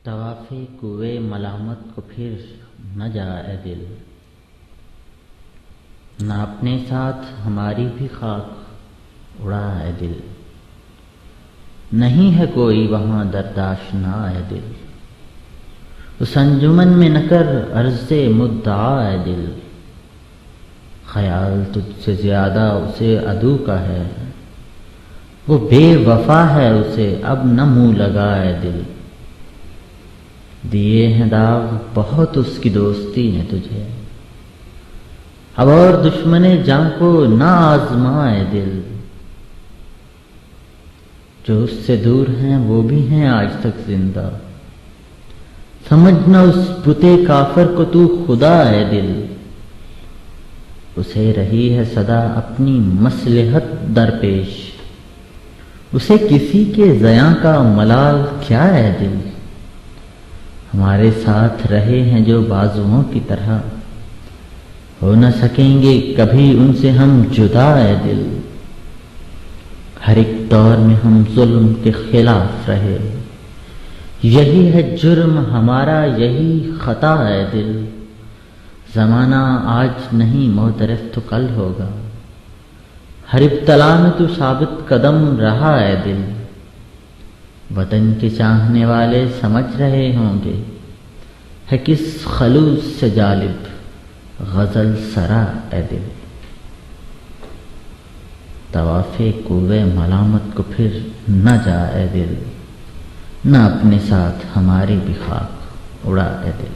तवाफ़े कुए मलामत को फिर न जा ए दिल, न अपने साथ हमारी भी खाक उड़ा ए दिल। नहीं है कोई वहाँ दरदाशना ए दिल, उस अंजुमन में न कर अर्ज़े मुद्दा ए दिल। ख्याल तुझसे ज़्यादा उसे अदू का है, वो बेवफा है उसे अब न मुँह लगा ए दिल। दिए हैं दाग बहुत उसकी दोस्ती ने तुझे, अब और दुश्मने जान को ना आजमाए दिल। जो उससे दूर हैं वो भी हैं आज तक जिंदा, समझना उस बुते काफिर को तू खुदा है दिल। उसे रही है सदा अपनी मसलहत दरपेश, उसे किसी के ज़यां का मलाल क्या है दिल। हमारे साथ रहे हैं जो बाजुओं की तरह, हो न सकेंगे कभी उनसे हम जुदा है दिल। हर एक दौर में हम जुल्म के खिलाफ रहे, यही है जुर्म हमारा यही खता है दिल। ज़माना आज नहीं मोतरफ तो कल होगा, हर इब्तला में तू साबित कदम रहा है दिल। वतन के चाहने वाले समझ रहे होंगे, है किस खलूस से जालिब गज़ल सरा ए दिल। तवाफ़े कुए मलामत को फिर न जा ए दिल, न अपने साथ हमारी भी खाक उड़ा ए दिल।